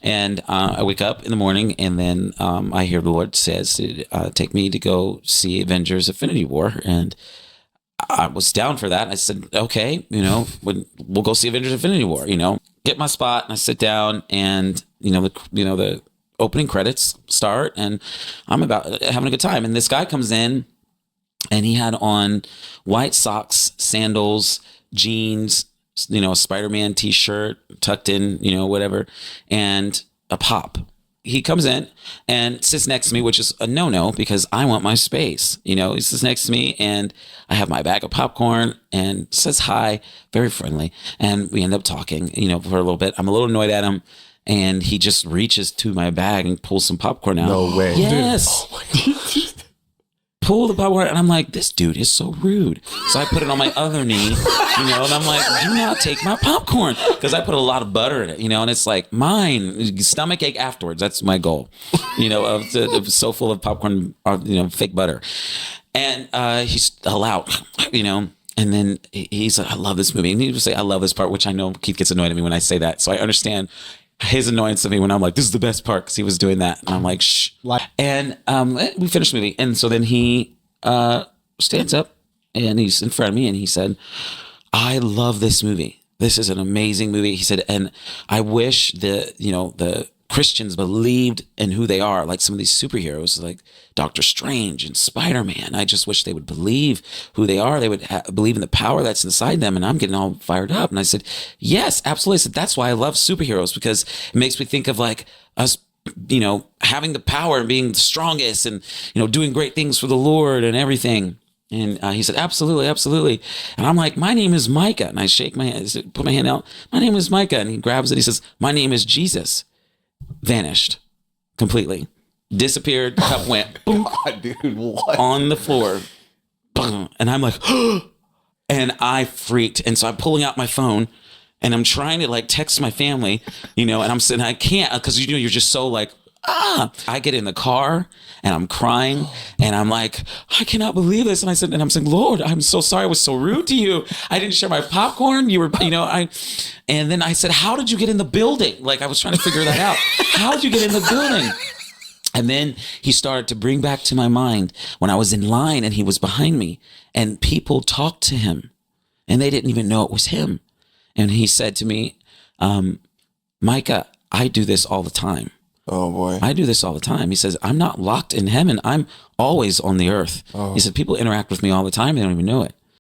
And I wake up in the morning, and then I hear the Lord says to take me to go see Avengers: Infinity War, and I was down for that. I said, okay, we'll go see Avengers: Infinity War. Get my spot, and I sit down, and the opening credits start, and I'm about having a good time. And this guy comes in, and he had on white socks, sandals, jeans, a Spider-Man t-shirt tucked in, whatever, and a pop. He comes in and sits next to me, which is a no-no because I want my space. He sits next to me, and I have my bag of popcorn, and says hi, very friendly. And we end up talking, for a little bit. I'm a little annoyed at him, and he just reaches to my bag and pulls some popcorn out. No way. Yes. Pull the popcorn, and I'm like, this dude is so rude. So I put it on my other knee, and I'm like, do not take my popcorn, because I put a lot of butter in it, and it's like mine, stomach ache afterwards. That's my goal, of so full of popcorn, fake butter. And he's allowed, and then he's like, I love this movie, and he would say, I love this part, which I know Keith gets annoyed at me when I say that, so I understand his annoyance of me when I'm like, this is the best part, because he was doing that, and I'm like, shh. And we finished the movie, and so then he stands up, and he's in front of me, and he said, I love this movie. This is an amazing movie. He said, and I wish the Christians believed in who they are, like some of these superheroes, like Doctor Strange and Spider-Man. I just wish they would believe who they are. They would believe in the power that's inside them. And I'm getting all fired up. And I said, yes, absolutely. I said, that's why I love superheroes, because it makes me think of like us, having the power and being the strongest and, doing great things for the Lord and everything. And he said, absolutely, absolutely. And I'm like, my name is Micah. And I shake my hand, put my hand out. My name is Micah. And he grabs it. He says, my name is Jesus. Vanished completely, disappeared. Cup went boom, God, dude, what? On the floor, boom. And I'm like, and I freaked. And so I'm pulling out my phone, and I'm trying to like text my family, and I'm saying I can't, because you're just so like, I get in the car, and I'm crying, and I'm like, I cannot believe this. And I'm saying, Lord, I'm so sorry I was so rude to you. I didn't share my popcorn. You were, and then I said, how did you get in the building? Like, I was trying to figure that out. How did you get in the building? And then he started to bring back to my mind when I was in line, and he was behind me, and people talked to him, and they didn't even know it was him. And he said to me, Micah, I do this all the time. Oh boy. I do this all the time. He says, I'm not locked in heaven. I'm always on the earth. Oh. He said, people interact with me all the time. They don't even know it.